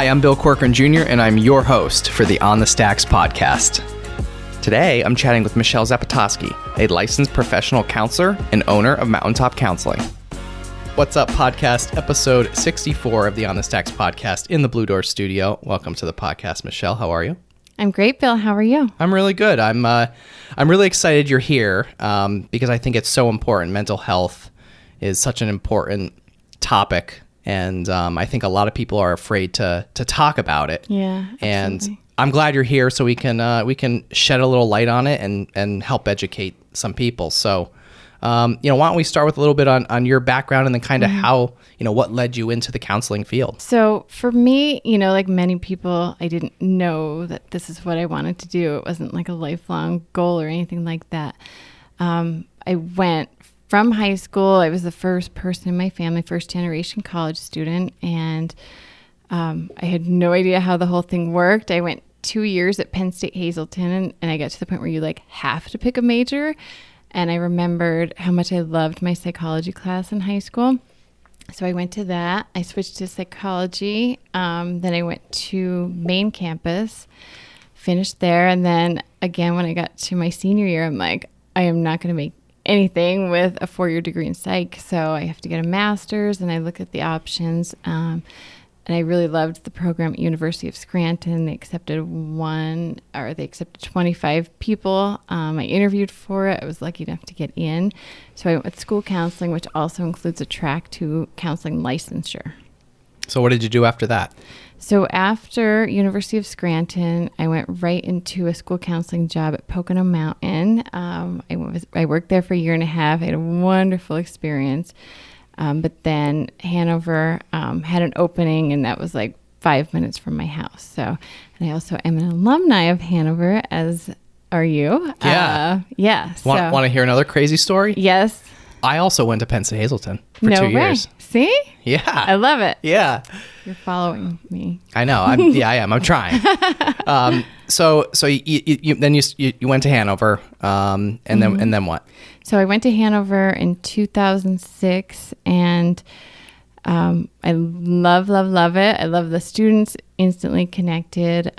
Hi, I'm Bill Corcoran Jr., and I'm your host for the On the Stacks podcast. Today, I'm chatting with Michelle Zapotoski, a licensed professional counselor and owner of Mountaintop Counseling. What's up, podcast? Episode 64 of the On the Stacks podcast in the Blue Door studio. Welcome to the podcast, Michelle. How are you? I'm great, Bill. How are you? I'm really good. I'm really excited you're here because I think it's so important. Mental health is such an important topic, and I think a lot of people are afraid to talk about it. Yeah, absolutely. And I'm glad you're here so we can shed a little light on it and help educate some people. So, why don't we start with a little bit on your background and then kind of how, what led you into the counseling field? So for me, like many people, I didn't know that this is what I wanted to do. It wasn't like a lifelong goal or anything like that. I went from high school. I was the first person in my family, first generation college student. And I had no idea how the whole thing worked. I went 2 years at Penn State Hazleton, and I got to the point where you have to pick a major. And I remembered how much I loved my psychology class in high school. So I went to that. I switched to psychology. Then I went to main campus, finished there. And then again, when I got to my senior year, I'm like, I am not going to make anything with a 4-year degree in psych. So I have to get a master's, and I looked at the options. And I really loved the program at University of Scranton. They accepted 25 people. I interviewed for it. I was lucky enough to get in. So I went with school counseling, which also includes a track to counseling licensure. So what did you do after that? So after University of Scranton, I went right into a school counseling job at Pocono Mountain. I worked there for a year and a half. I had a wonderful experience. But then Hanover had an opening, and that was like 5 minutes from my house. So, and I also am an alumni of Hanover, as are you. Yeah. Yeah. Want to hear another crazy story? Yes. I also went to Penn State Hazleton for 2 years. See? Yeah. I love it. Yeah. You're following me. I know. I am. I'm trying. So you went to Hanover, and then what? So I went to Hanover in 2006, and I love it. I love the students, instantly connected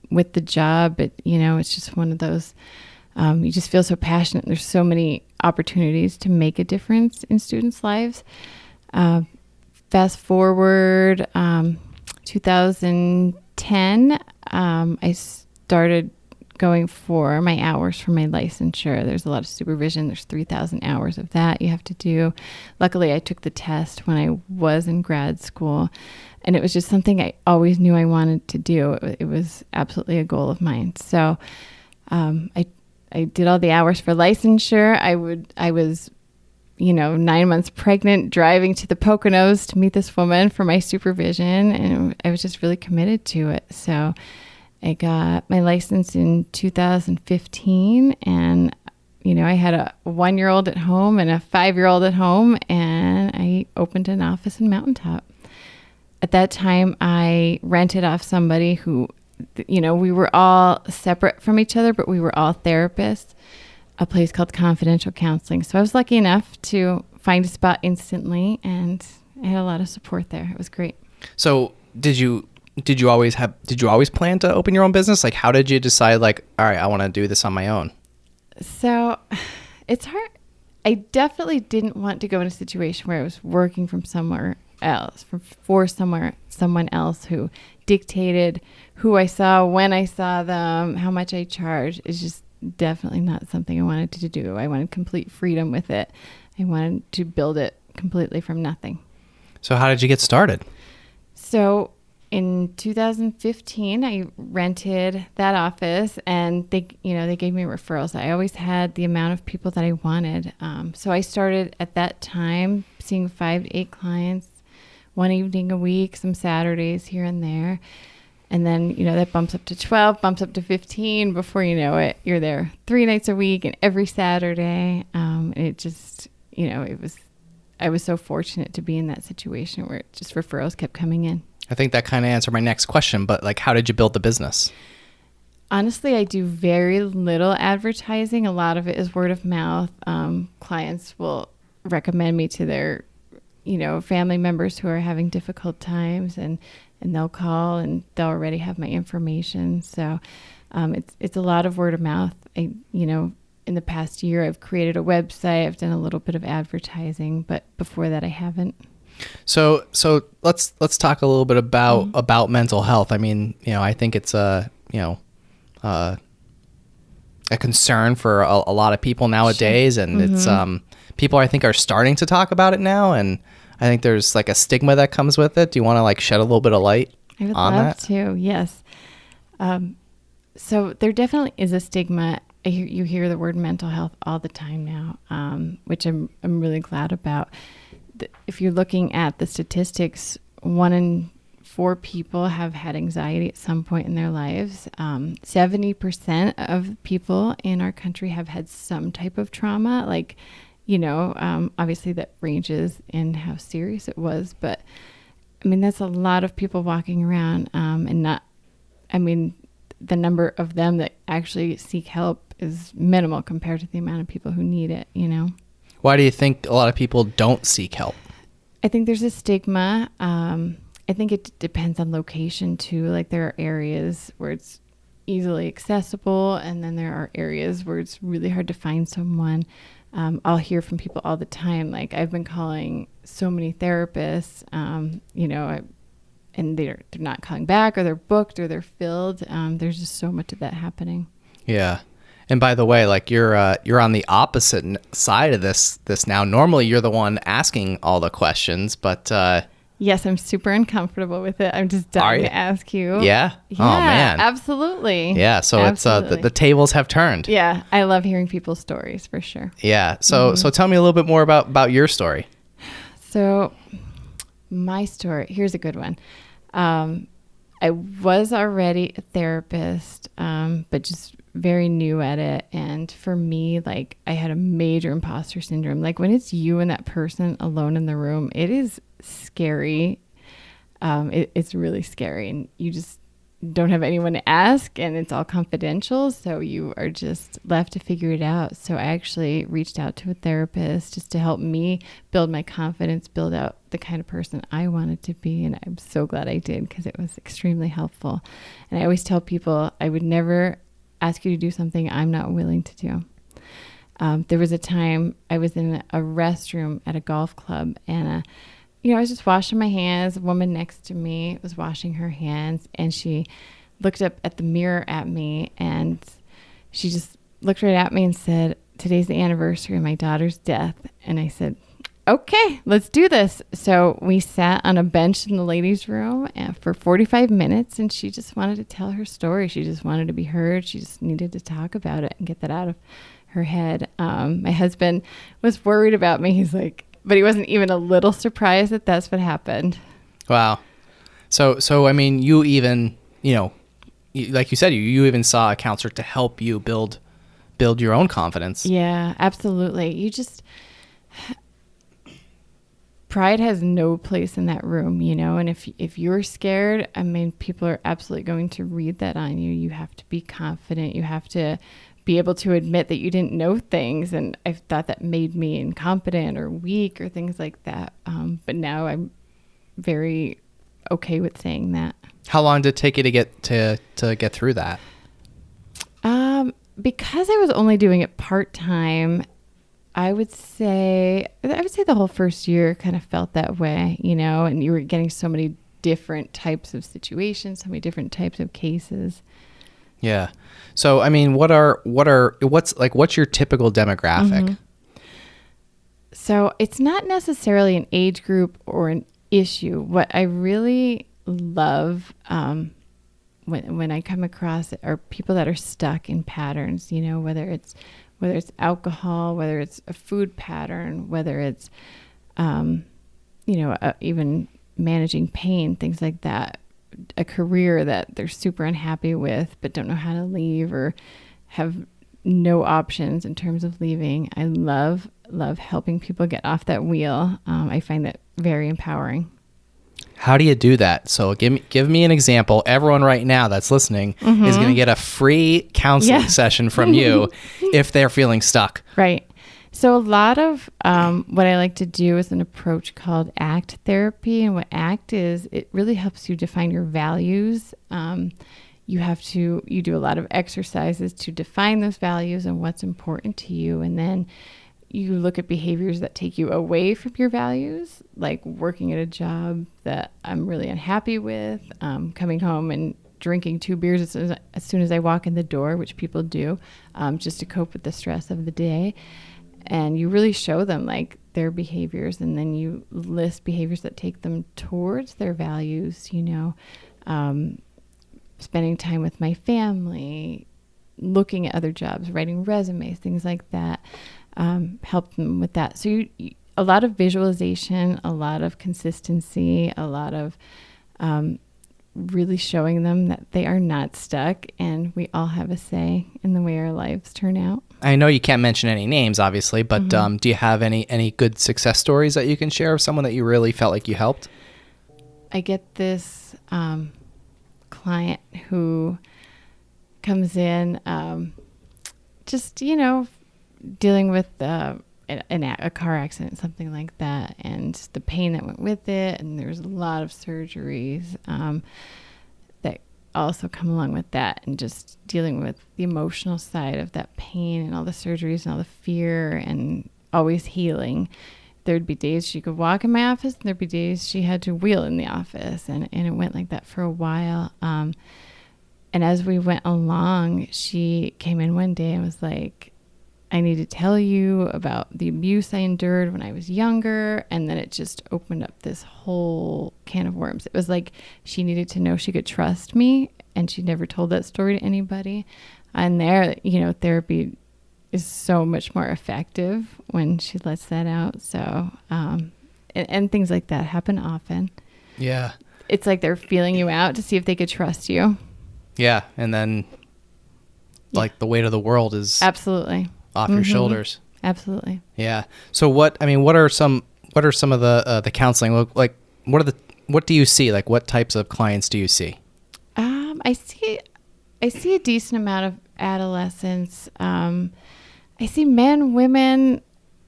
with the job. It's just one of those, you just feel so passionate. There's so many opportunities to make a difference in students' lives. Fast forward, 2010, I started going for my hours for my licensure. There's a lot of supervision. There's 3,000 hours of that you have to do. Luckily, I took the test when I was in grad school, and it was just something I always knew I wanted to do. It was absolutely a goal of mine. So I did all the hours for licensure. I was 9 months pregnant, driving to the Poconos to meet this woman for my supervision, and I was just really committed to it. So I got my license in 2015, and, I had a 1-year-old at home and a 5-year-old at home, and I opened an office in Mountaintop. At that time, I rented off somebody who, we were all separate from each other, but we were all therapists, a place called Confidential Counseling. So I was lucky enough to find a spot instantly, and I had a lot of support there. It was great. So did you always plan to open your own business? Like, how did you decide, all right, I want to do this on my own? So it's hard. I definitely didn't want to go in a situation where I was working from somewhere else, for someone else who dictated who I saw, when I saw them, how much I charged. It's just definitely not something I wanted to do. I wanted complete freedom with it. I wanted to build it completely from nothing. So how did you get started? So in 2015, I rented that office, and they gave me referrals. I always had the amount of people that I wanted. So I started at that time seeing 5 to 8 clients, one evening a week, some Saturdays here and there. And then, that bumps up to 12, bumps up to 15. Before you know it, you're there 3 nights a week and every Saturday. It just, I was so fortunate to be in that situation where just referrals kept coming in. I think that kind of answered my next question, but how did you build the business? Honestly, I do very little advertising. A lot of it is word of mouth. Clients will recommend me to their, family members who are having difficult times. And and they'll call and they'll already have my information. So it's a lot of word of mouth. In the past year, I've created a website. I've done a little bit of advertising, but before that, I haven't. So let's talk a little bit about mental health. I mean, I think it's a concern for a lot of people nowadays, sure. And it's people I think are starting to talk about it now, and I think there's like a stigma that comes with it. Do you want to like shed a little bit of light on that? I would love to. Yes. So there definitely is a stigma. You hear the word mental health all the time now, which I'm really glad about. If you're looking at the statistics, 1 in 4 people have had anxiety at some point in their lives. 70% of people in our country have had some type of trauma. Like, obviously that ranges in how serious it was, but I mean, that's a lot of people walking around, the number of them that actually seek help is minimal compared to the amount of people who need it, Why do you think a lot of people don't seek help? I think there's a stigma. I think it depends on location too. Like there are areas where it's easily accessible, and then there are areas where it's really hard to find someone. I'll hear from people all the time. Like I've been calling so many therapists, and they're not calling back, or they're booked, or they're filled. There's just so much of that happening. Yeah. And by the way, like you're on the opposite side of this now. Normally you're the one asking all the questions, but yes, I'm super uncomfortable with it. I'm just dying to ask you. Yeah? Oh man. Absolutely. Yeah. So absolutely. It's the tables have turned. Yeah. I love hearing people's stories for sure. Yeah. So tell me a little bit more about your story. So my story, here's a good one. I was already a therapist, but just very new at it. And for me, like I had a major imposter syndrome. Like when it's you and that person alone in the room, it is scary. It's really scary, and you just don't have anyone to ask, and it's all confidential. So you are just left to figure it out. So I actually reached out to a therapist just to help me build my confidence, build out the kind of person I wanted to be. And I'm so glad I did, because it was extremely helpful. And I always tell people I would never ask you to do something I'm not willing to do. There was a time I was in a restroom at a golf club, and I was just washing my hands. A woman next to me was washing her hands, and she looked up at the mirror at me, and she just looked right at me and said, "Today's the anniversary of my daughter's death." And I said, "Okay, let's do this." So we sat on a bench in the ladies' room for 45 minutes, and she just wanted to tell her story. She just wanted to be heard. She just needed to talk about it and get that out of her head. My husband was worried about me. He's like, but he wasn't even a little surprised that that's what happened. Wow. So I mean, you even, like you said, you even saw a counselor to help you build your own confidence. Yeah, absolutely. Pride has no place in that room, and if you're scared, I mean, people are absolutely going to read that on you. You have to be confident. You have to be able to admit that you didn't know things, and I thought that made me incompetent or weak or things like that. But now I'm very okay with saying that. How long did it take you to get through that? Because I was only doing it part-time, I would say the whole first year kind of felt that way, and you were getting so many different types of situations, so many different types of cases. Yeah. So, I mean, what's your typical demographic? Mm-hmm. So it's not necessarily an age group or an issue. What I really love, when I come across it, are people that are stuck in patterns, whether it's alcohol, whether it's a food pattern, whether it's, even managing pain, things like that. A career that they're super unhappy with but don't know how to leave, or have no options in terms of leaving. I love helping people get off that wheel. I find that very empowering. How do you do that? So give me an example. Everyone right now that's listening is going to get a free counseling session from you if they're feeling stuck. Right. So a lot of what I like to do is an approach called ACT therapy. And what ACT is, it really helps you define your values. You do a lot of exercises to define those values and what's important to you. And then you look at behaviors that take you away from your values, like working at a job that I'm really unhappy with, coming home and drinking 2 beers as soon as I walk in the door, which people do, just to cope with the stress of the day. And you really show them like their behaviors, and then you list behaviors that take them towards their values, spending time with my family, looking at other jobs, writing resumes, things like that, help them with that. So a lot of visualization, a lot of consistency, a lot of really showing them that they are not stuck and we all have a say in the way our lives turn out. I know you can't mention any names, obviously, but do you have any good success stories that you can share of someone that you really felt like you helped? I get this client who comes in just, dealing with a car accident, something like that, and the pain that went with it. And there's a lot of surgeries that also come along with that, and just dealing with the emotional side of that pain and all the surgeries and all the fear and always healing. There'd be days she could walk in my office, and there'd be days she had to wheel in the office, and it went like that for a while. And as we went along, she came in one day and was like, I need to tell you about the abuse I endured when I was younger. And then it just opened up this whole can of worms. It was like she needed to know she could trust me, and she never told that story to anybody. And there, therapy is so much more effective when she lets that out. So, and things like that happen often. Yeah. It's like they're feeling you out to see if they could trust you. Yeah. And then like the weight of the world is absolutely off your shoulders. Absolutely. Yeah. So what are some of the counseling look like? What do you see? Like what types of clients do you see? I see a decent amount of adolescents. I see men, women.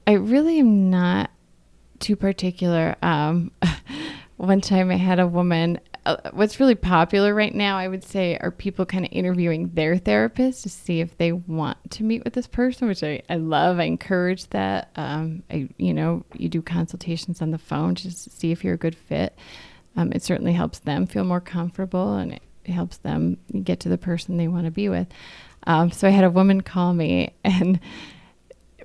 I really am not too particular. One time I had a woman, what's really popular right now, I would say, are people kind of interviewing their therapist to see if they want to meet with this person, which I love. I encourage that. You do consultations on the phone just to see if you're a good fit. It certainly helps them feel more comfortable, and it helps them get to the person they want to be with. So I had a woman call me, and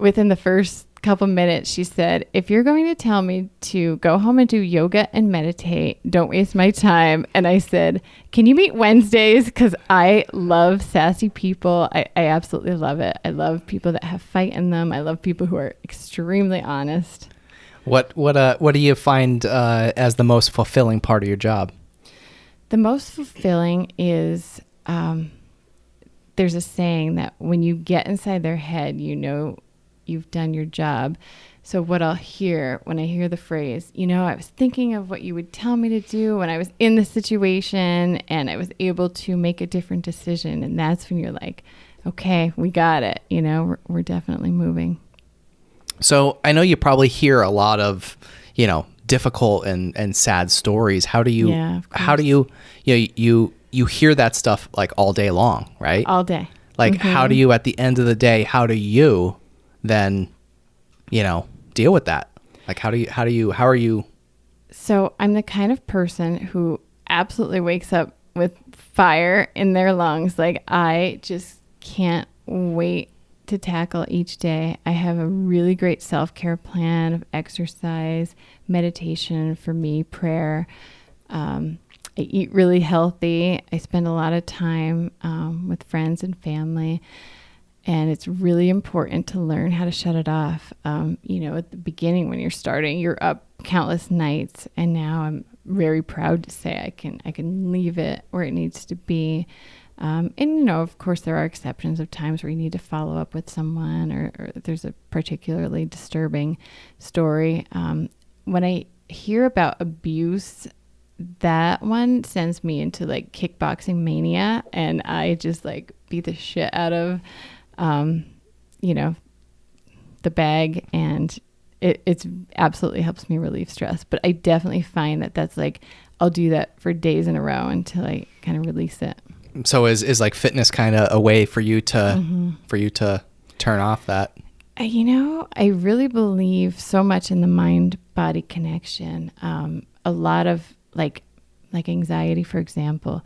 within the first couple minutes, she said, if you're going to tell me to go home and do yoga and meditate, don't waste my time. And I said, can you meet Wednesdays? Because I love sassy people. I absolutely love it. I love people that have fight in them. I love people who are extremely honest. What do you find as the most fulfilling part of your job? The most fulfilling is there's a saying that when you get inside their head, you've done your job. So what I'll hear when I hear the phrase, I was thinking of what you would tell me to do when I was in the situation, and I was able to make a different decision. And that's when you're like, okay, we got it. We're definitely moving. So I know you probably hear a lot of, difficult and sad stories. How do you hear that stuff like all day long, right? All day. Like, how do you, at the end of the day, how do you then, deal with that? Like, how are you? So I'm the kind of person who absolutely wakes up with fire in their lungs. Like, I just can't wait to tackle each day. I have a really great self-care plan of exercise, meditation, for me, prayer. I eat really healthy. I spend a lot of time with friends and family. And it's really important to learn how to shut it off. At the beginning when you're starting, you're up countless nights. And now I'm very proud to say I can leave it where it needs to be. Of course, there are exceptions of times where you need to follow up with someone or there's a particularly disturbing story. When I hear about abuse, that one sends me into like kickboxing mania, and I just like beat the shit out of, the bag, and it's absolutely helps me relieve stress. But I definitely find that that's like, I'll do that for days in a row until I kind of release it. So is like fitness kind of a way for you to turn off that? I really believe so much in the mind-body connection. A lot of like anxiety, for example,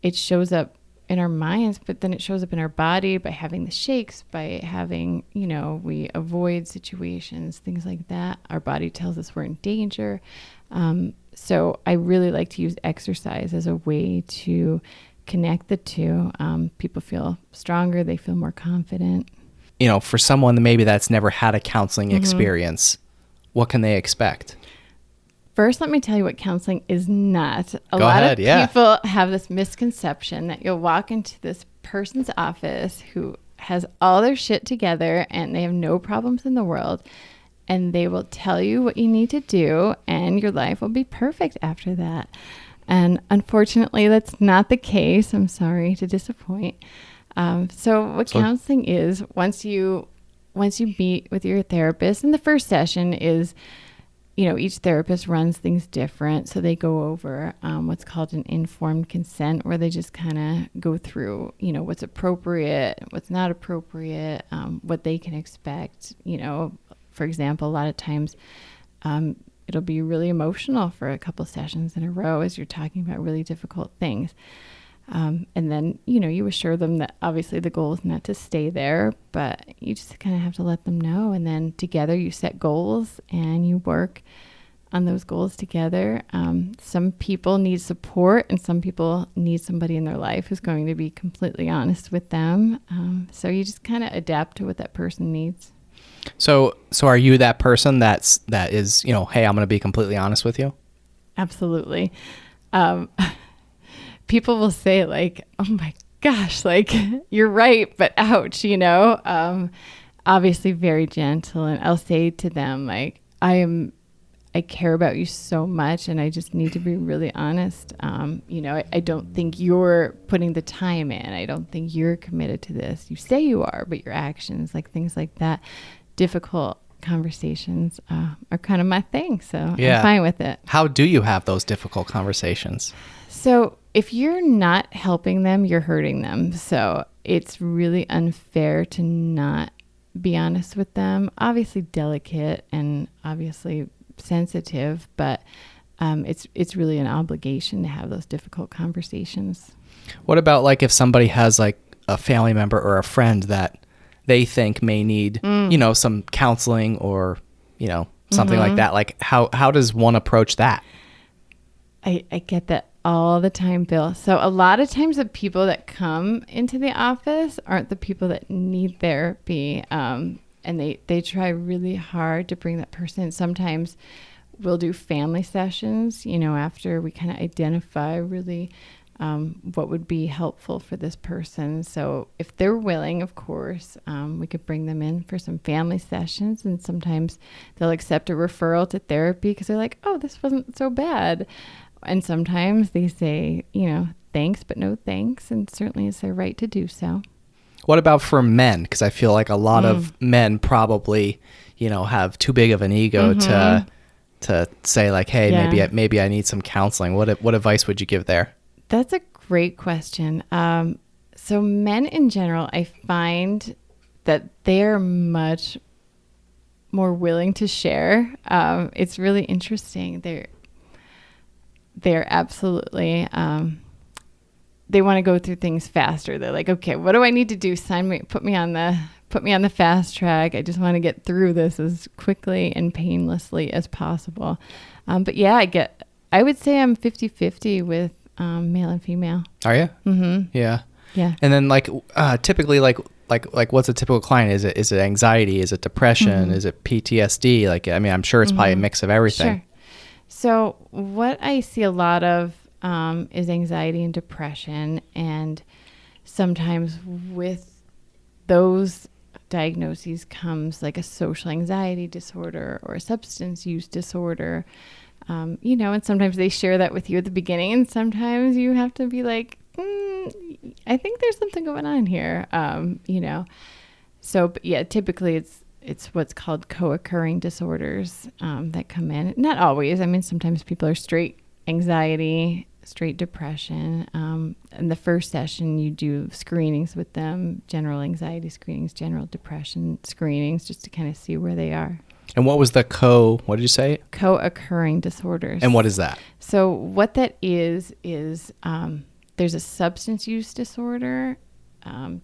it shows up in our minds, but then it shows up in our body by having the shakes, by having, we avoid situations, things like that. Our body tells us we're in danger. So I really like to use exercise as a way to connect the two. People feel stronger. They feel more confident. For someone that maybe that's never had a counseling experience, what can they expect? First, let me tell you what counseling is not. A Go lot ahead, of yeah. people have this misconception that you'll walk into this person's office who has all their shit together and they have no problems in the world, and they will tell you what you need to do and your life will be perfect after that. And unfortunately, that's not the case. I'm sorry to disappoint. So what counseling is, once you meet with your therapist, and the first session is, each therapist runs things different. So they go over what's called an informed consent, where they just kind of go through, what's appropriate, what's not appropriate, what they can expect. For example, a lot of times it'll be really emotional for a couple sessions in a row as you're talking about really difficult things. And then, you assure them that obviously the goal is not to stay there, but you just kind of have to let them know. And then together you set goals and you work on those goals together. Some people need support and some people need somebody in their life who's going to be completely honest with them. So you just kind of adapt to what that person needs. So are you that person that is, hey, I'm going to be completely honest with you? Absolutely. People will say like, oh my gosh, like you're right, but ouch, obviously very gentle. And I'll say to them, like, I care about you so much and I just need to be really honest. I don't think you're putting the time in. I don't think you're committed to this. You say you are, but your actions, like things like that, difficult conversations are kind of my thing. So yeah. I'm fine with it. How do you have those difficult conversations? So if you're not helping them, you're hurting them. So it's really unfair to not be honest with them. Obviously delicate and obviously sensitive, but it's really an obligation to have those difficult conversations. What about like if somebody has like a family member or a friend that they think may need, some counseling or, something like that? Like how does one approach that? I get that all the time, Bill. So a lot of times the people that come into the office aren't the people that need therapy. And they try really hard to bring that person in. Sometimes we'll do family sessions, after we kind of identify really what would be helpful for this person. So if they're willing, of course, we could bring them in for some family sessions, and sometimes they'll accept a referral to therapy because they're like, oh, this wasn't so bad. And sometimes they say, thanks, but no thanks. And certainly it's their right to do so. What about for men? Because I feel like a lot of men probably, have too big of an ego to say like, hey, maybe I need some counseling. What advice would you give there? That's a great question. So men in general, I find that they're much more willing to share. It's really interesting. They're absolutely, they want to go through things faster. They're like, okay, what do I need to do? Put me on the fast track. I just want to get through this as quickly and painlessly as possible. But yeah, I would say I'm 50-50 with male and female. Are you? Mm-hmm. Yeah. Yeah. And then like typically like what's a typical client? Is it anxiety? Is it depression? Is it PTSD? Like, I mean, I'm sure it's probably a mix of everything. Sure. So what I see a lot of is anxiety and depression. And sometimes with those diagnoses comes like a social anxiety disorder or a substance use disorder. And sometimes they share that with you at the beginning, and sometimes you have to be like, I think there's something going on here, So, but yeah, typically it's what's called co-occurring disorders that come in. Not always. I mean, sometimes people are straight anxiety, straight depression. In the first session, you do screenings with them, general anxiety screenings, general depression screenings, just to kind of see where they are. And what was the what did you say? Co-occurring disorders. And what is that? So what that is there's a substance use disorder,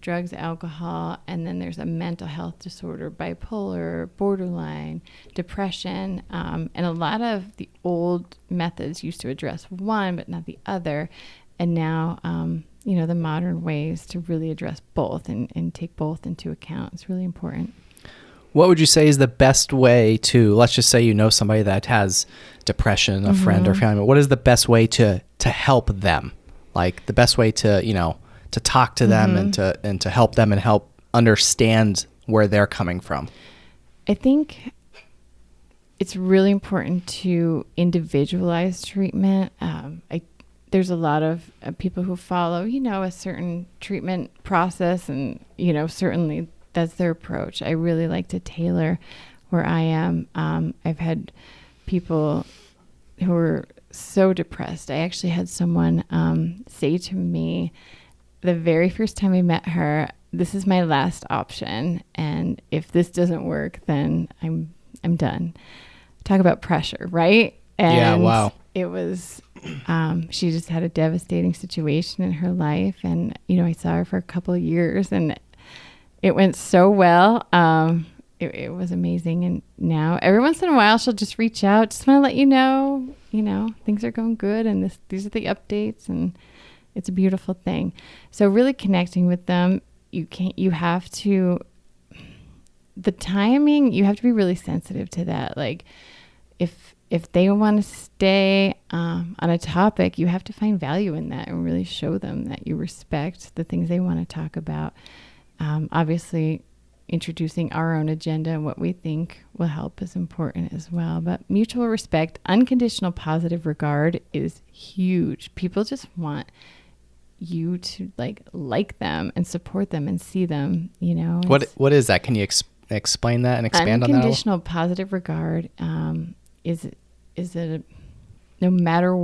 drugs, alcohol, and then there's a mental health disorder, bipolar, borderline, depression. And a lot of the old methods used to address one, but not the other. And now, the modern ways to really address both and take both into account is really important. What would you say is the best way to, let's just say you know somebody that has depression, a friend or family, what is the best way to help them? Like the best way to, to talk to them and to help them and help understand where they're coming from? I think it's really important to individualize treatment. There's a lot of people who follow, a certain treatment process and, certainly that's their approach. I really like to tailor where I am. I've had people who are so depressed. I actually had someone say to me the very first time I met her, this is my last option. And if this doesn't work, then I'm done. Talk about pressure, right? And yeah, wow. It was, she just had a devastating situation in her life. And, I saw her for a couple of years and it went so well. It was amazing. And now every once in a while, she'll just reach out. Just want to let you know, things are going good. And these are the updates. And it's a beautiful thing. So really connecting with them, you have to, the timing, you have to be really sensitive to that. Like if they want to stay on a topic, you have to find value in that and really show them that you respect the things they want to talk about. Obviously, introducing our own agenda and what we think will help is important as well. But mutual respect, unconditional positive regard is huge. People just want you to like them and support them and see them, What is that? Can you explain that and expand on that? Unconditional positive regard is it no matter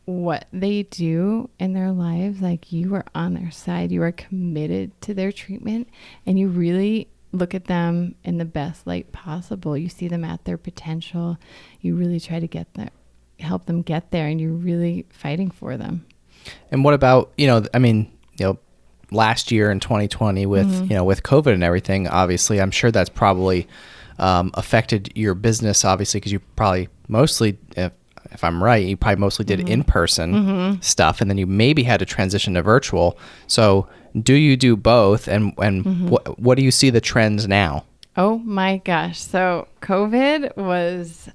what they do in their lives, you are on their side, you are committed to their treatment, and you really look at them in the best light possible. You see them at their potential. You really try to help them get there, and you're really fighting for them. And what about, last year in 2020 with, with COVID and everything, obviously, I'm sure that's probably affected your business, obviously, because you probably mostly, if I'm right, you probably mostly did in-person stuff, and then you maybe had to transition to virtual. So do you do both? And what do you see the trends now? Oh my gosh. So COVID was,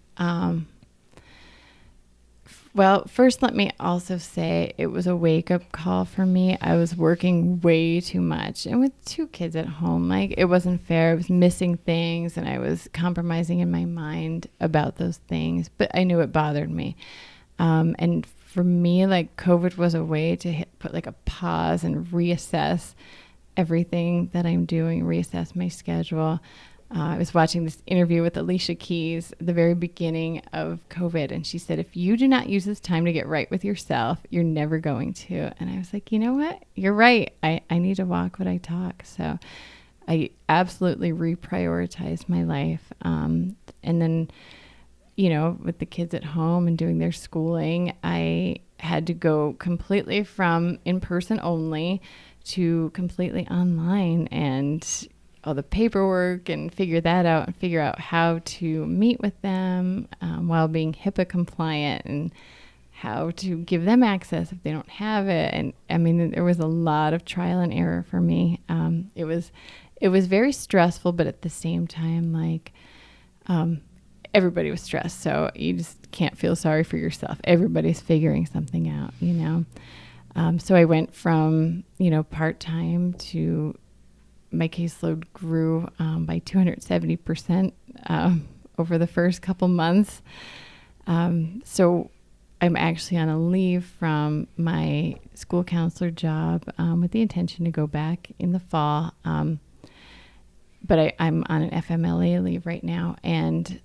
well, first let me also say it was a wake-up call for me. I was working way too much. And with 2 kids at home, it wasn't fair. I was missing things and I was compromising in my mind about those things. But I knew it bothered me. And for me, COVID was a way to put a pause and reassess everything that I'm doing, reassess my schedule. I was watching this interview with Alicia Keys at the very beginning of COVID, and she said, if you do not use this time to get right with yourself, you're never going to. And I was like, you know what? You're right. I need to walk what I talk. So I absolutely reprioritized my life. And then, with the kids at home and doing their schooling, I had to go completely from in-person only to completely online and all the paperwork and figure that out and figure out how to meet with them while being HIPAA compliant and how to give them access if they don't have it. And I mean, there was a lot of trial and error for me. It was very stressful, but at the same time, everybody was stressed. So you just can't feel sorry for yourself. Everybody's figuring something out, So I went from, part-time to my caseload grew by 270% over the first couple months. So I'm actually on a leave from my school counselor job with the intention to go back in the fall. but I'm on an FMLA leave right now, and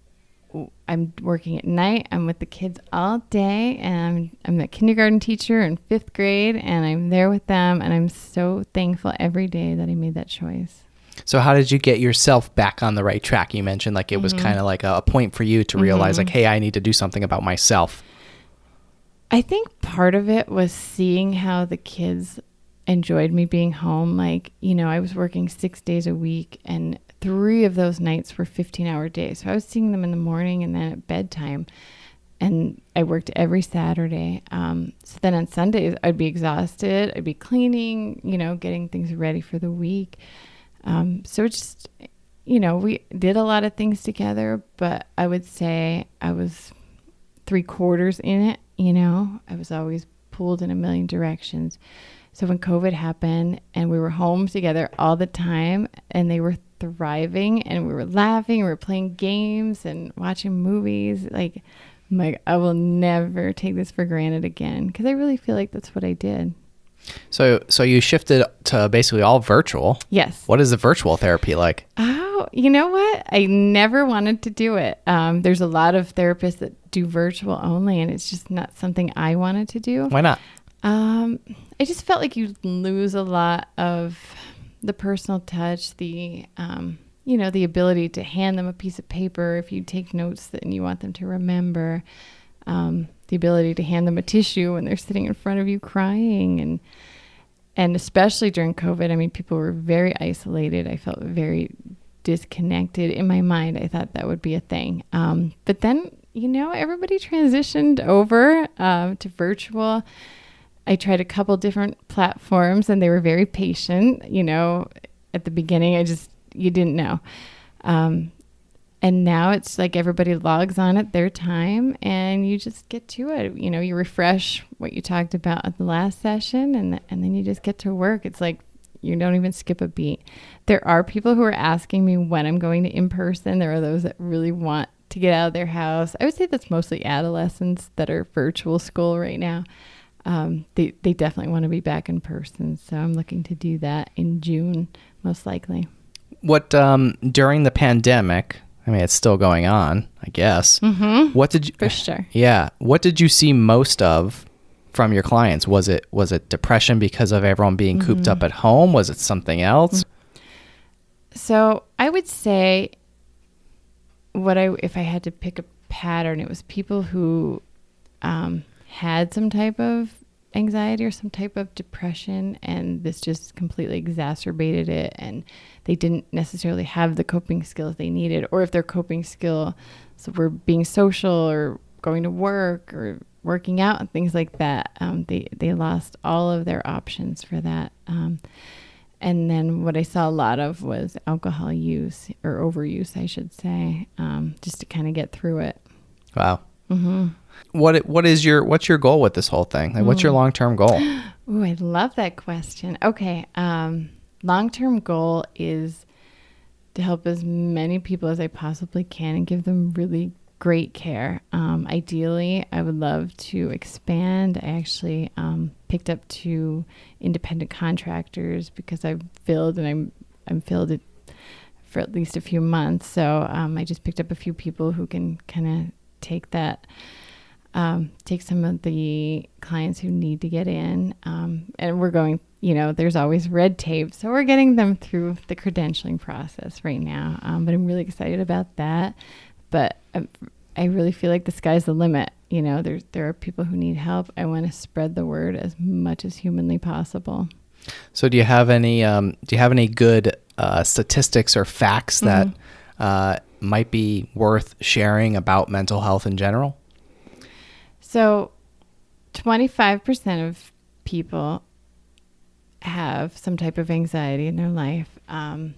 I'm working at night. I'm with the kids all day, and I'm a kindergarten teacher in 5th grade, and I'm there with them, and I'm so thankful every day that I made that choice. So how did you get yourself back on the right track? You mentioned like it was kind of like a point for you to realize like, hey, I need to do something about myself. I think part of it was seeing how the kids enjoyed me being home. Like, I was working 6 days a week, and 3 of those nights were 15-hour days. So I was seeing them in the morning and then at bedtime, and I worked every Saturday. So then on Sundays, I'd be exhausted. I'd be cleaning, getting things ready for the week. So just, we did a lot of things together, but I would say I was 3/4 in it. I was always pulled in a million directions. So when COVID happened and we were home together all the time, and they were thriving, and we were laughing, we were playing games and watching movies, like, I will never take this for granted again, because I really feel like that's what I did. So you shifted to basically all virtual. Yes. What is the virtual therapy like? Oh, you know what? I never wanted to do it. There's a lot of therapists that do virtual only, and it's just not something I wanted to do. Why not? I just felt like you lose a lot of the personal touch, the ability to hand them a piece of paper if you take notes and you want them to remember, the ability to hand them a tissue when they're sitting in front of you crying. And especially during COVID, I mean, people were very isolated. I felt very disconnected. In my mind, I thought that would be a thing. But then, everybody transitioned over to virtual. I tried a couple different platforms, and they were very patient. At the beginning, you didn't know. And now it's like everybody logs on at their time, and you just get to it. You refresh what you talked about at the last session, and then you just get to work. It's like you don't even skip a beat. There are people who are asking me when I'm going to in-person. There are those that really want to get out of their house. I would say that's mostly adolescents that are virtual school right now. They definitely want to be back in person. So I'm looking to do that in June, most likely. What, during the pandemic, I mean, it's still going on, I guess. Mm-hmm. What did you... For sure. Yeah. What did you see most of from your clients? Was it depression because of everyone being cooped up at home? Was it something else? So I would say if I had to pick a pattern, it was people who had some type of anxiety or some type of depression, and this just completely exacerbated it, and they didn't necessarily have the coping skills they needed, or if their coping skills were being social or going to work or working out and things like that, they lost all of their options for that. And then what I saw a lot of was alcohol use, or overuse, I should say, just to kind of get through it. Wow. Mm-hmm. What's your goal with this whole thing? Like, what's your long-term goal? Ooh, I love that question. Okay. Long-term goal is to help as many people as I possibly can and give them really great care. Ideally, I would love to expand. I actually picked up 2 independent contractors because I've filled, and I'm filled it for at least a few months. So I just picked up a few people who can kind of take some of the clients who need to get in. And we're going, there's always red tape. So we're getting them through the credentialing process right now. But I'm really excited about that. But I really feel like the sky's the limit. There are people who need help. I want to spread the word as much as humanly possible. So do you have any good statistics or facts that might be worth sharing about mental health in general? So 25% of people have some type of anxiety in their life. 70%,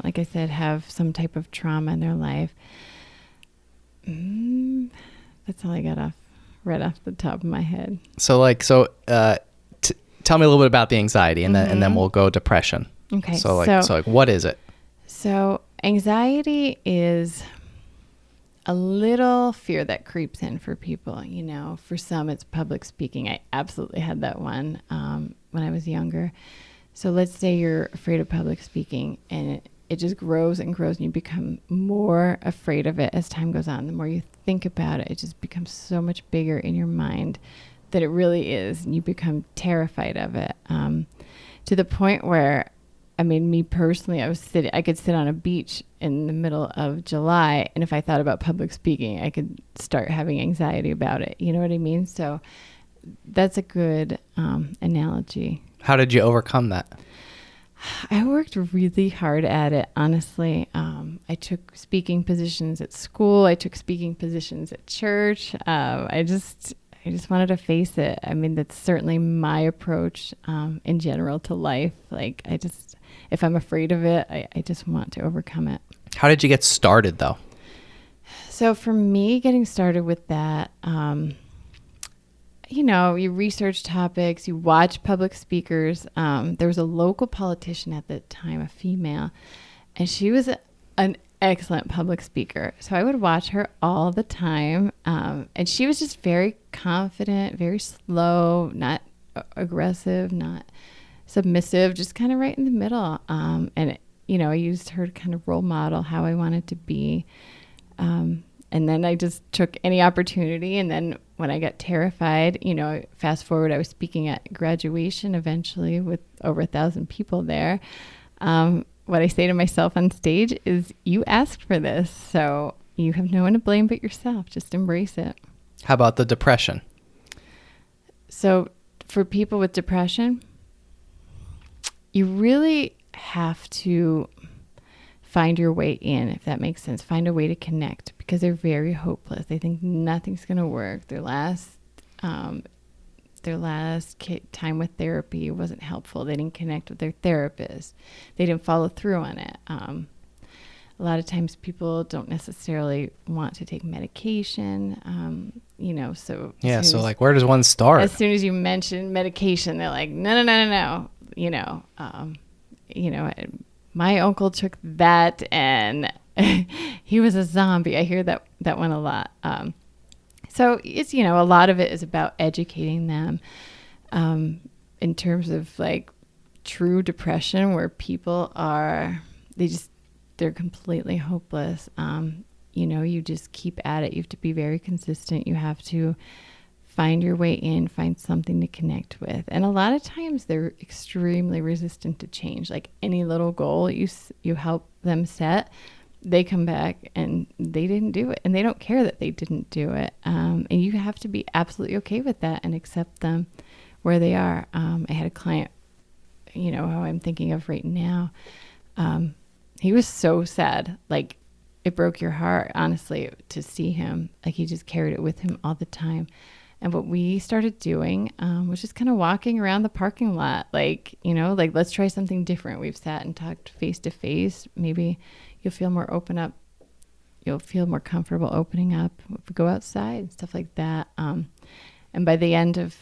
like I said, have some type of trauma in their life. That's all I got right off the top of my head. So tell me a little bit about the anxiety, and then we'll go depression. Okay. So what is it? So anxiety is a little fear that creeps in for people. For some it's public speaking. I absolutely had that one when I was younger. So let's say you're afraid of public speaking, and it just grows and grows, and you become more afraid of it as time goes on. The more you think about it, it just becomes so much bigger in your mind that it really is, and you become terrified of it, to the point where, I mean, me personally, I could sit on a beach in the middle of July, and if I thought about public speaking, I could start having anxiety about it. You know what I mean? So that's a good analogy. How did you overcome that? I worked really hard at it, honestly. I took speaking positions at school. I took speaking positions at church. I just wanted to face it. I mean, that's certainly my approach in general to life. Like, if I'm afraid of it, I just want to overcome it. How did you get started, though? So for me, getting started with that, you research topics, you watch public speakers. There was a local politician at the time, a female, and she was an excellent public speaker. So I would watch her all the time. And she was just very confident, very slow, not aggressive, not submissive, just kind of right in the middle. I used her to kind of role model how I wanted to be. And then I just took any opportunity. And then when I got terrified, fast forward, I was speaking at graduation eventually with over 1,000 people there. What I say to myself on stage is, you asked for this, so you have no one to blame but yourself. Just embrace it. How about the depression? So for people with depression, you really have to find your way in, if that makes sense. Find a way to connect, because they're very hopeless. They think nothing's going to work. Their last time with therapy wasn't helpful. They didn't connect with their therapist. They didn't follow through on it. A lot of times people don't necessarily want to take medication, so... Yeah, so like, where does one start? As soon as you mention medication, they're like, no. My uncle took that and he was a zombie. I hear that one a lot. So it's, a lot of it is about educating them in terms of like true depression, where people they're completely hopeless. You just keep at it. You have to be very consistent. You have to find your way in, find something to connect with. And a lot of times they're extremely resistant to change. Like any little goal you help them set, they come back and they didn't do it, and they don't care that they didn't do it. And you have to be absolutely okay with that and accept them where they are. I had a client, who I'm thinking of right now. He was so sad. Like, it broke your heart, honestly, to see him. Like, he just carried it with him all the time. And what we started doing was just kind of walking around the parking lot, let's try something different. We've sat and talked face to face. Maybe you'll feel more you'll feel more comfortable opening up if we go outside and stuff like that. And by the end of,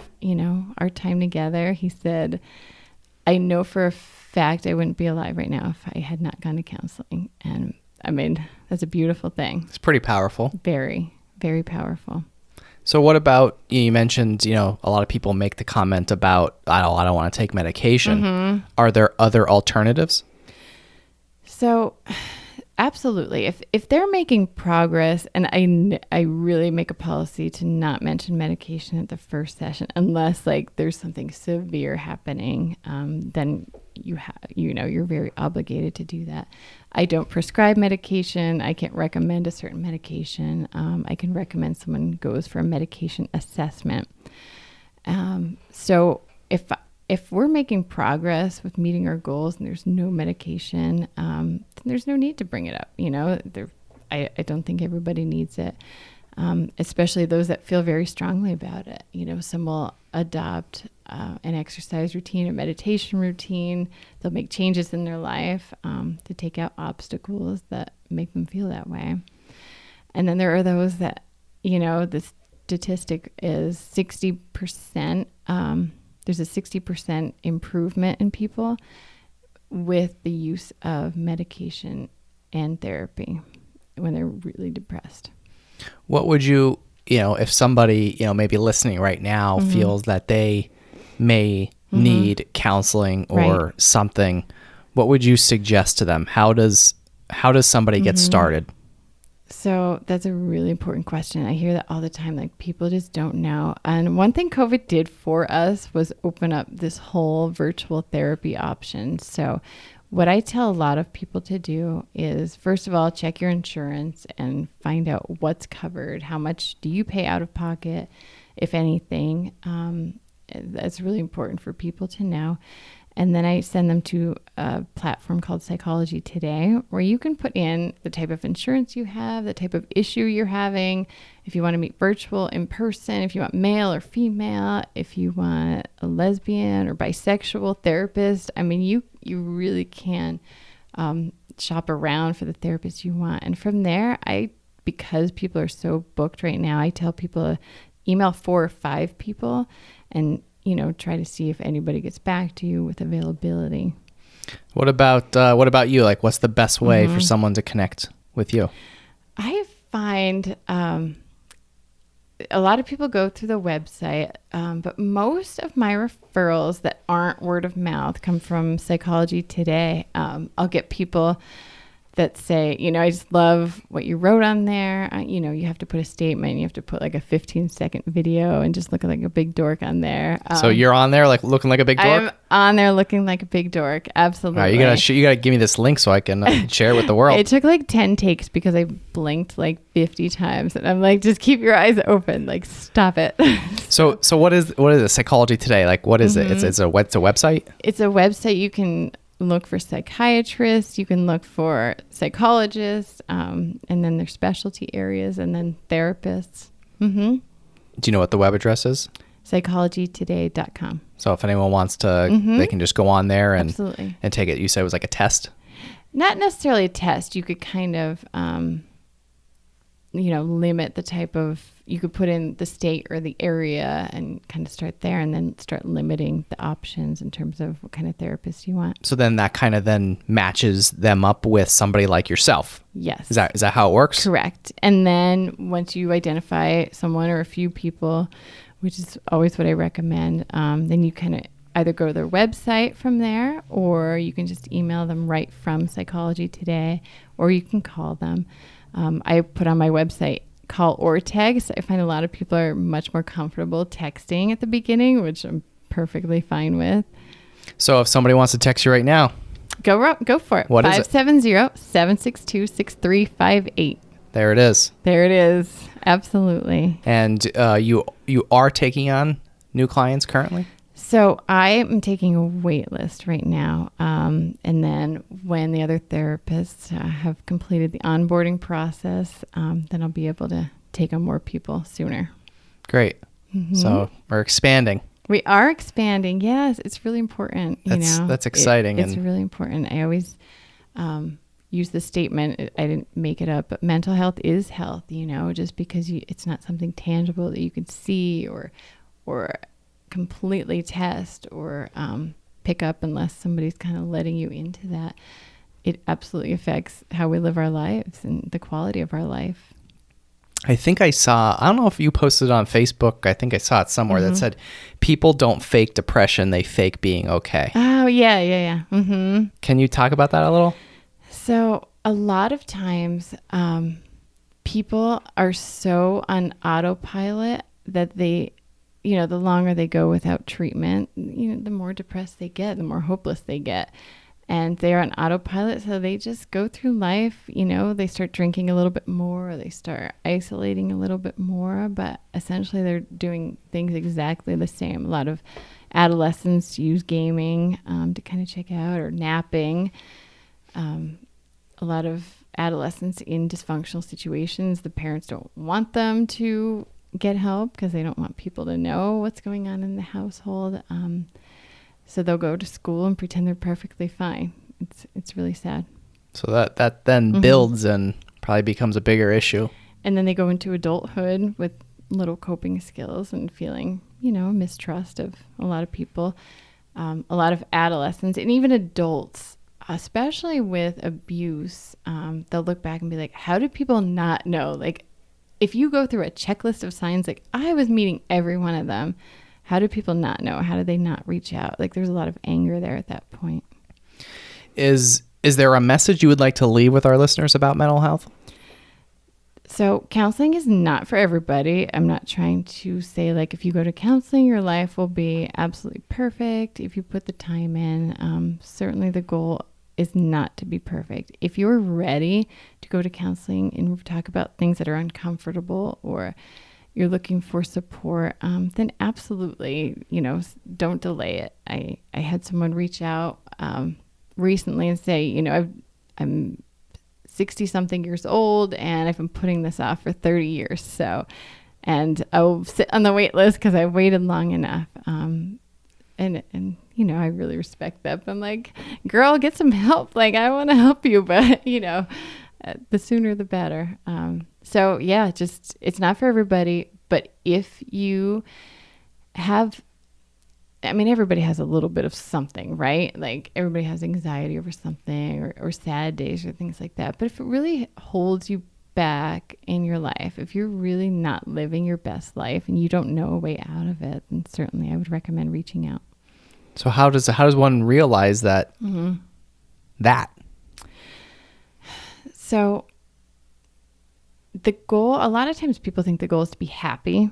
our time together, he said, I know for a fact I wouldn't be alive right now if I had not gone to counseling. And I mean, that's a beautiful thing. It's pretty powerful. Very, very powerful. So what about, you mentioned, a lot of people make the comment about, I don't want to take medication. Mm-hmm. Are there other alternatives? So absolutely. If they're making progress, and I really make a policy to not mention medication at the first session, unless there's something severe happening, then you're very obligated to do that. I don't prescribe medication. I can't recommend a certain medication. I can recommend someone goes for a medication assessment. So if we're making progress with meeting our goals and there's no medication, then there's no need to bring it up. I don't think everybody needs it, especially those that feel very strongly about it. Some will adopt an exercise routine or meditation routine. They'll make changes in their life to take out obstacles that make them feel that way. And then there are those that, the statistic is 60%. There's a 60% improvement in people with the use of medication and therapy when they're really depressed. What would you, if somebody, maybe listening right now, mm-hmm. feels that they may need counseling or something, what would you suggest to them? How does somebody get started? So that's a really important question. I hear that all the time. Like, people just don't know. And one thing COVID did for us was open up this whole virtual therapy option. So what I tell a lot of people to do is, first of all, check your insurance and find out what's covered. How much do you pay out of pocket, if anything? That's really important for people to know. And then I send them to a platform called Psychology Today, where you can put in the type of insurance you have, the type of issue you're having, if you want to meet virtual, in person, if you want male or female, if you want a lesbian or bisexual therapist. I mean, you really can shop around for the therapist you want. And from there, because people are so booked right now, I tell people to email 4 or 5 people and try to see if anybody gets back to you with availability. What about you? Like, what's the best way for someone to connect with you? I find a lot of people go through the website, but most of my referrals that aren't word of mouth come from Psychology Today. I'll get people that say, I just love what you wrote on there. You have to put a statement. You have to put like a 15-second video and just look like a big dork on there. So you're on there like looking like a big dork? I'm on there looking like a big dork. Absolutely. All right, you gotta give me this link so I can share it with the world. It took like 10 takes because I blinked like 50 times, and I'm like, just keep your eyes open. Like, stop it. So what is it? Psychology Today? Like, what is it? It's a website? It's a website. You can look for psychiatrists, you can look for psychologists, and then their specialty areas, and then therapists. Do you know what the web address is? psychologytoday.com. So if anyone wants to, they can just go on there and Absolutely. And take it. You said it was like a test? Not necessarily a test. You could kind of, limit the type of, you could put in the state or the area and kind of start there, and then start limiting the options in terms of what kind of therapist you want. So then that kind of then matches them up with somebody like yourself. Yes. Is that how it works? Correct. And then once you identify someone or a few people, which is always what I recommend, then you kind of either go to their website from there, or you can just email them right from Psychology Today, or you can call them. I put on my website call or text. I find a lot of people are much more comfortable texting at the beginning, which I'm perfectly fine with. So if somebody wants to text you right now, go for it. What is it? 570-762-6358. There it is. There it is. Absolutely. And you are taking on new clients currently? So I am taking a wait list right now. And then when the other therapists have completed the onboarding process, then I'll be able to take on more people sooner. Great. So we're expanding. We are expanding. Yes, it's really important. That's exciting. It's really important. I always use the statement, I didn't make it up, but mental health is health, just because it's not something tangible that you can see or completely test or pick up unless somebody's kind of letting you into that. It absolutely affects how we live our lives and the quality of our life. I think I don't know if you posted it on Facebook. I think I saw it somewhere that said, people don't fake depression, they fake being okay. Oh, yeah. Can you talk about that a little? So a lot of times people are so on autopilot that they, the longer they go without treatment, the more depressed they get, the more hopeless they get. And they're on autopilot, so they just go through life, they start drinking a little bit more, or they start isolating a little bit more, but essentially they're doing things exactly the same. A lot of adolescents use gaming to kind of check out, or napping. A lot of adolescents in dysfunctional situations, the parents don't want them to get help because they don't want people to know what's going on in the household. So they'll go to school and pretend they're perfectly fine. It's really sad. So that then builds and probably becomes a bigger issue. And then they go into adulthood with little coping skills and feeling, mistrust of a lot of people. A lot of adolescents and even adults, especially with abuse, they'll look back and be like, how did people not know? Like, if you go through a checklist of signs, like I was meeting every one of them, How do people not know? How do they not reach out? Like there's a lot of anger there at that point. Is there a message you would like to leave with our listeners about mental health? So counseling is not for everybody. I'm not trying to say like if you go to counseling, your life will be absolutely perfect if you put the time in. Certainly the goal is not to be perfect. If you're ready to go to counseling and talk about things that are uncomfortable or you're looking for support, then absolutely, don't delay it. I had someone reach out recently and say, I'm 60 something years old and I've been putting this off for 30 years. So, and I'll sit on the wait list because I waited long enough. And I really respect that. But I'm like, girl, get some help. Like, I want to help you, but the sooner the better. So yeah, it's not for everybody, but if you have, everybody has a little bit of something, right? Like everybody has anxiety over something or sad days or things like that. But if it really holds you back in your life, if you're really not living your best life and you don't know a way out of it, then certainly I would recommend reaching out. So how does one realize that? That? So the goal, a lot of times people think the goal is to be happy.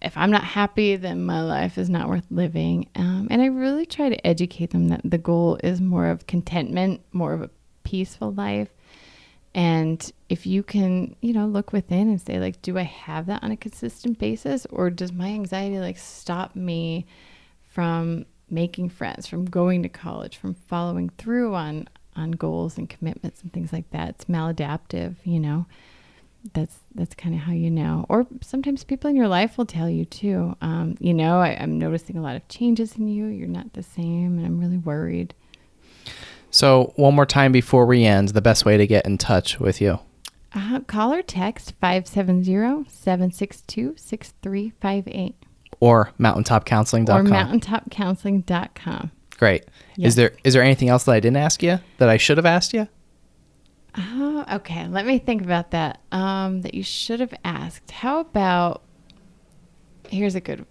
If I'm not happy, then my life is not worth living. And I really try to educate them that the goal is more of contentment, more of a peaceful life. And if you can, look within and say, like, do I have that on a consistent basis? Or does my anxiety, stop me from making friends, from going to college, from following through on goals and commitments and things like that? It's maladaptive, That's kind of how you know. Or sometimes people in your life will tell you too. I'm noticing a lot of changes in you. You're not the same, and I'm really worried. So one more time before we end, the best way to get in touch with you. Call or text 570-762-6358. Or mountaintopcounseling.com. Or mountaintopcounseling.com. Great. Yes. Is there anything else that I didn't ask you that I should have asked you? Okay. Let me think about that. That you should have asked. How about, here's a good.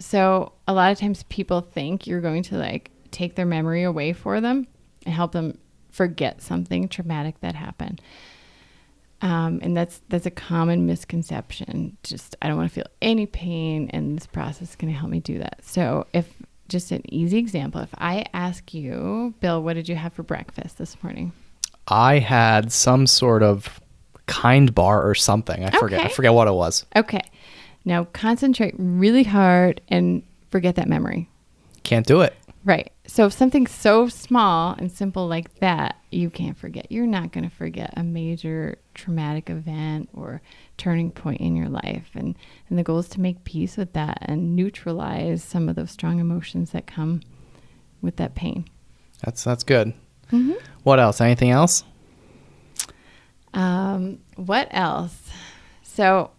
So a lot of times people think you're going to take their memory away for them and help them forget something traumatic that happened. And that's a common misconception. I don't want to feel any pain, and this process is going to help me do that. So just an easy example, if I ask you, Bill, what did you have for breakfast this morning? I had some sort of kind bar or something. I forget what it was. Okay. Now concentrate really hard and forget that memory. Can't do it. Right. So if something so small and simple like that, you can't forget. You're not going to forget a major traumatic event or turning point in your life. And the goal is to make peace with that and neutralize some of those strong emotions that come with that pain. That's good. Mm-hmm. What else? Anything else? What else? So,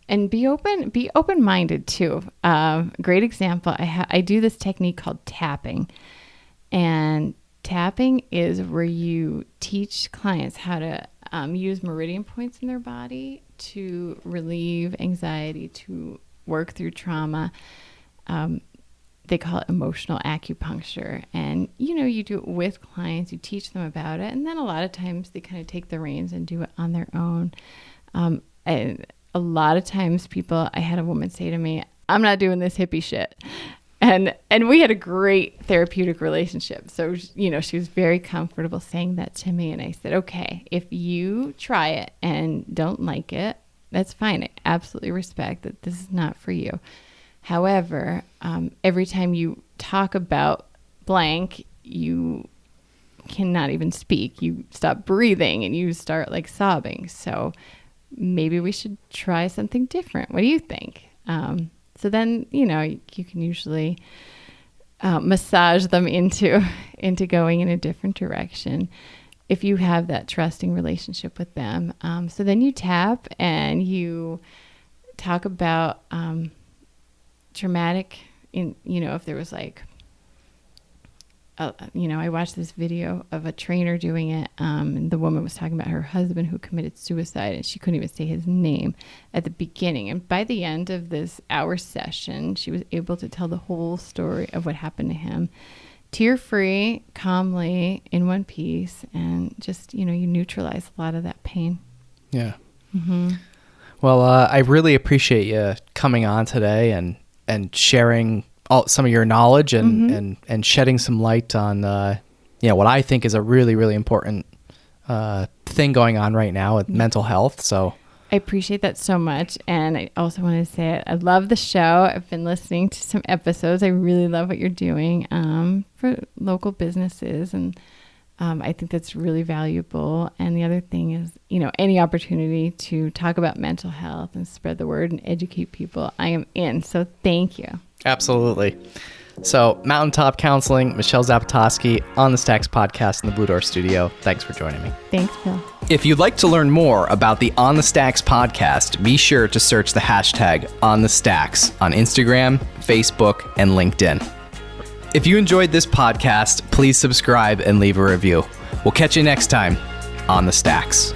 and be open-minded too. Great example. I do this technique called tapping, and tapping is where you teach clients how to use meridian points in their body to relieve anxiety, to work through trauma. They call it emotional acupuncture. And, you do it with clients, you teach them about it. And then a lot of times they kind of take the reins and do it on their own. And a lot of times I had a woman say to me, I'm not doing this hippie shit. And we had a great therapeutic relationship. So, she was very comfortable saying that to me. And I said, okay, if you try it and don't like it, that's fine. I absolutely respect that this is not for you. However, every time you talk about blank, you cannot even speak. You stop breathing and you start sobbing. So maybe we should try something different. What do you think? So then, you can usually massage them into going in a different direction if you have that trusting relationship with them. So then you tap and you talk about traumatic, if there was I watched this video of a trainer doing it. And the woman was talking about her husband who committed suicide, and she couldn't even say his name at the beginning. And by the end of this hour session, she was able to tell the whole story of what happened to him, tear-free, calmly, in one piece, and just, you neutralize a lot of that pain. Yeah. Mm-hmm. Well, I really appreciate you coming on today and sharing some of your knowledge and shedding some light on what I think is a really, really important thing going on right now with mental health. So I appreciate that so much. And I also want to say I love the show. I've been listening to some episodes. I really love what you're doing for local businesses. And I think that's really valuable. And the other thing is, any opportunity to talk about mental health and spread the word and educate people, I am in. So thank you. Absolutely. So Mountaintop Counseling, Michelle Zapotoski on the Stacks podcast in the Blue Door studio. Thanks for joining me. Thanks, Phil. If you'd like to learn more about the On the Stacks podcast, be sure to search the hashtag On the Stacks on Instagram, Facebook, and LinkedIn. If you enjoyed this podcast, please subscribe and leave a review. We'll catch you next time on the Stacks.